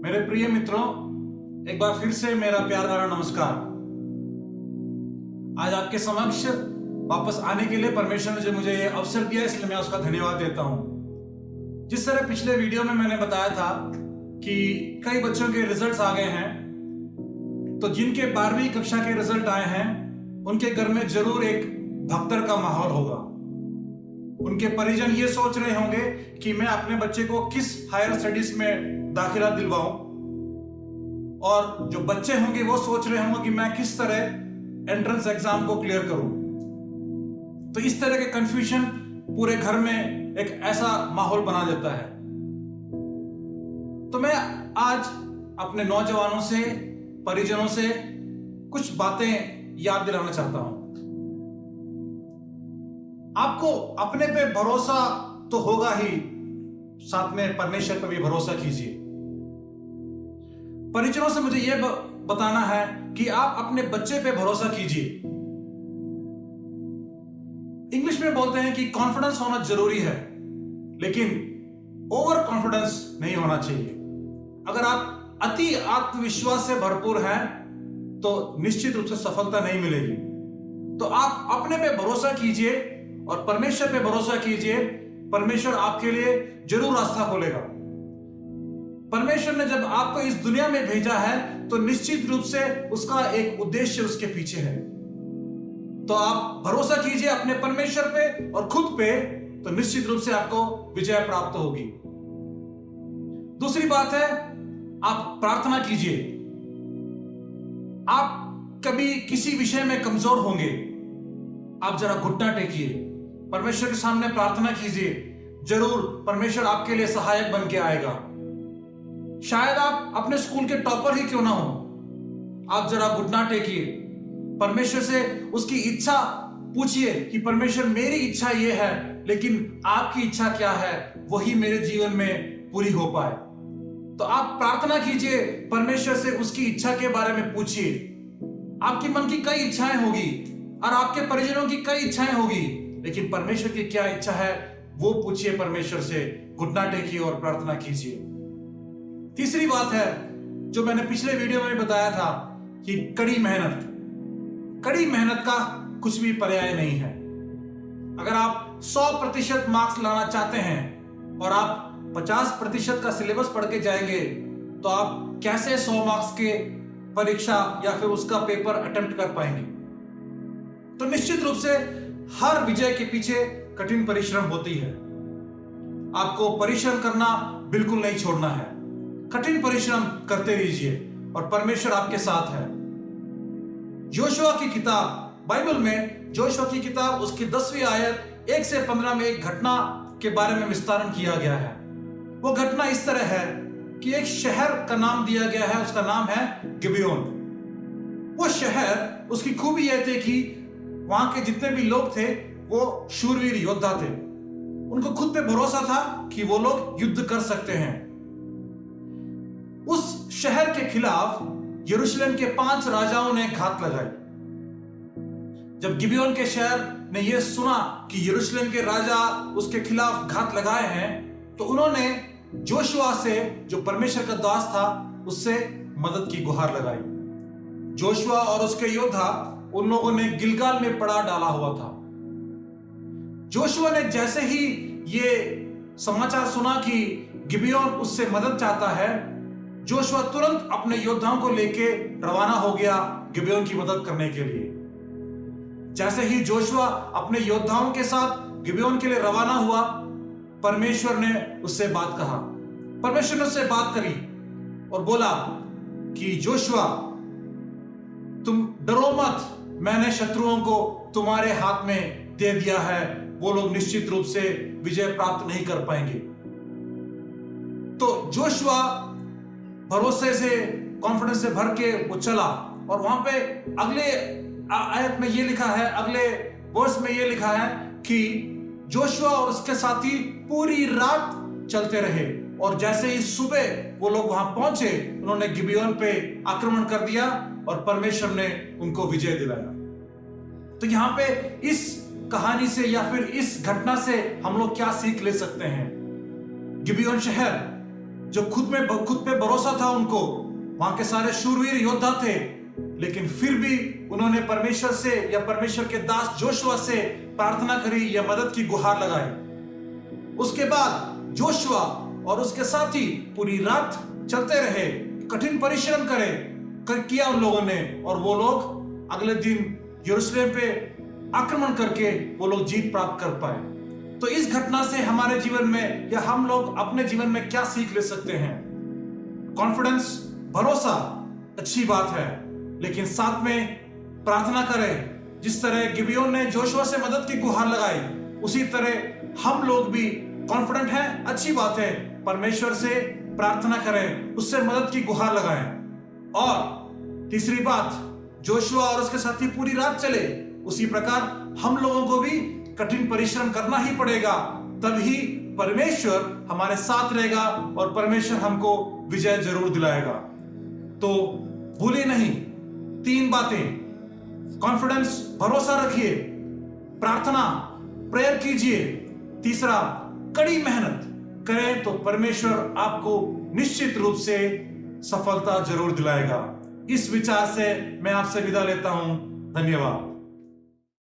मेरे प्रिय मित्रों, एक बार फिर से मेरा प्यार भरा नमस्कार। आज आपके समक्ष वापस आने के लिए परमेश्वर ने जो मुझे ये अवसर दिया, इसलिए मैं उसका धन्यवाद देता हूं। जिस तरह पिछले वीडियो में मैंने बताया था कि कई बच्चों के रिजल्ट्स आ गए हैं, तो जिनके 12वीं कक्षा के रिजल्ट आए हैं उनके घर में जरूर एक भगदड़ का माहौल होगा। उनके परिजन ये सोच रहे होंगे कि मैं अपने बच्चे को किस हायर स्टडीज में दाखिला दिलवाऊं, और जो बच्चे होंगे वो सोच रहे होंगे कि मैं किस तरह एंट्रेंस एग्जाम को क्लियर करूं। तो इस तरह के कंफ्यूजन पूरे घर में एक ऐसा माहौल बना देता है। तो मैं आज अपने नौजवानों से, परिजनों से कुछ बातें याद दिलाना चाहता हूं। आपको अपने पे भरोसा तो होगा ही, साथ में परमेश्वर पर भी भरोसा कीजिए। परिजनों से मुझे यह बताना है कि आप अपने बच्चे पे भरोसा कीजिए। इंग्लिश में बोलते हैं कि कॉन्फिडेंस होना जरूरी है, लेकिन ओवर कॉन्फिडेंस नहीं होना चाहिए। अगर आप अति आत्मविश्वास से भरपूर हैं तो निश्चित रूप से सफलता नहीं मिलेगी। तो आप अपने पे भरोसा कीजिए और परमेश्वर पे भरोसा कीजिए। परमेश्वर आपके लिए जरूर रास्ता खोलेगा। परमेश्वर ने जब आपको इस दुनिया में भेजा है तो निश्चित रूप से उसका एक उद्देश्य उसके पीछे है। तो आप भरोसा कीजिए अपने परमेश्वर पे और खुद पे, तो निश्चित रूप से आपको विजय प्राप्त होगी। दूसरी बात है, आप प्रार्थना कीजिए। आप कभी किसी विषय में कमजोर होंगे, आप जरा घुटना टेकिए, परमेश्वर के सामने प्रार्थना कीजिए। जरूर परमेश्वर आपके लिए सहायक बन के आएगा। शायद आप अपने स्कूल के टॉपर ही क्यों ना हो, आप जरा घुटना टेकिए, परमेश्वर से उसकी इच्छा पूछिए कि परमेश्वर मेरी इच्छा ये है, लेकिन आपकी इच्छा क्या है, वही मेरे जीवन में पूरी हो पाए। तो आप प्रार्थना कीजिए, परमेश्वर से उसकी इच्छा के बारे में पूछिए। आपके मन की कई इच्छाएं होगी और आपके परिजनों की कई इच्छाएं होगी, लेकिन परमेश्वर की क्या इच्छा है वो पूछिए परमेश्वर से, घुटना टेकिए और प्रार्थना कीजिए। तीसरी बात है जो मैंने पिछले वीडियो में बताया था कि कड़ी मेहनत का कुछ भी पर्याय नहीं है। अगर आप 100% मार्क्स लाना चाहते हैं और आप 50% का सिलेबस पढ़ के जाएंगे, तो आप कैसे 100 मार्क्स के परीक्षा या फिर उसका पेपर अटेम्प्ट कर पाएंगे। तो निश्चित रूप से हर विजय के पीछे कठिन परिश्रम होती है। आपको परिश्रम करना बिल्कुल नहीं छोड़ना है। कठिन परिश्रम करते रहिए और परमेश्वर आपके साथ है। जोशुआ की किताब, बाइबल में जोशुआ की किताब उसकी 10वीं आयत 1 से 15 में एक घटना के बारे में विस्तारण किया गया है। वो घटना इस तरह है कि एक शहर का नाम दिया गया है, उसका नाम है गिबेओन। वो शहर, उसकी खूबी यह थी कि वहां के जितने भी लोग थे वो शूरवीर योद्धा थे। उनको खुद पे भरोसा था कि वो लोग युद्ध कर सकते हैं। उस शहर के खिलाफ यरूशलेम के 5 राजाओं ने घात लगाई। जब गिबेओन के शहर ने यह सुना कि यरूशलेम के राजा उसके खिलाफ घात लगाए हैं, तो उन्होंने जोशुआ से, जो परमेश्वर का दास था, उससे मदद की गुहार लगाई। जोशुआ और उसके योद्धा, उन लोगों ने गिलगाल में पड़ाव डाला हुआ था। जोशुआ ने जैसे ही ये समाचार सुना कि गिबेओन उससे मदद चाहता है, जोशुआ तुरंत अपने योद्धाओं को लेके रवाना हो गया गिबेओन की मदद करने के लिए। जैसे ही जोशुआ अपने योद्धाओं के साथ गिबेओन के लिए रवाना हुआ, परमेश्वर ने उससे बात कहा। परमेश्वर ने उससे बात करी और बोला कि जोशुआ, तुम डरो मत, मैंने शत्रुओं को तुम्हारे हाथ में दे दिया है, वो लोग निश्चित रूप से विजय प्राप्त नहीं कर पाएंगे। तो जोशुआ भरोसे से, कॉन्फिडेंस से भर के वो चला, और वहां पे अगले आयत में ये लिखा है, अगले वर्स में ये लिखा है कि जोशुआ और उसके साथी पूरी रात चलते रहे, और जैसे ही सुबह वो लोग वहां पहुंचे, उन्होंने गिबेओन पे आक्रमण कर दिया और परमेश्वर ने उनको विजय दिलाया। तो यहां पे इस कहानी से या फिर इस घटना से हम लोग क्या सीख ले सकते हैं? गिबेओन शहर जो खुद पे भरोसा था उनको, वहां के सारे शूरवीर योद्धा थे, लेकिन फिर भी उन्होंने परमेश्वर से या परमेश्वर के दास जोशुआ से प्रार्थना करी या मदद की गुहार लगाई। उसके बाद जोशुआ और उसके साथी पूरी रात चलते रहे, कठिन परिश्रम किया उन लोगों ने, और वो लोग अगले दिन यरूशलेम पे आक्रमण करके वो लोग जीत प्राप्त कर पाए। तो इस घटना से हमारे जीवन में या हम लोग अपने जीवन में क्या सीख ले सकते हैं? कॉन्फिडेंस, भरोसा अच्छी बात है, लेकिन साथ में प्रार्थना करें। जिस तरह गिबेयोन ने जोशुआ से मदद की गुहार लगाई, उसी तरह हम लोग भी कॉन्फिडेंट हैं, अच्छी बात है, परमेश्वर से प्रार्थना करें, उससे मदद की गुहार लगाएं। और तीसरी बात, जोशुआ और उसके साथी पूरी रात चले, उसी प्रकार हम लोगों को भी कठिन परिश्रम करना ही पड़ेगा, तभी परमेश्वर हमारे साथ रहेगा और परमेश्वर हमको विजय जरूर दिलाएगा। तो भूलिए नहीं 3 बातें, कॉन्फिडेंस, भरोसा रखिए, प्रार्थना, प्रेयर कीजिए, तीसरा कड़ी मेहनत करें तो परमेश्वर आपको निश्चित रूप से सफलता जरूर दिलाएगा। इस विचार से मैं आपसे विदा लेता हूं। धन्यवाद।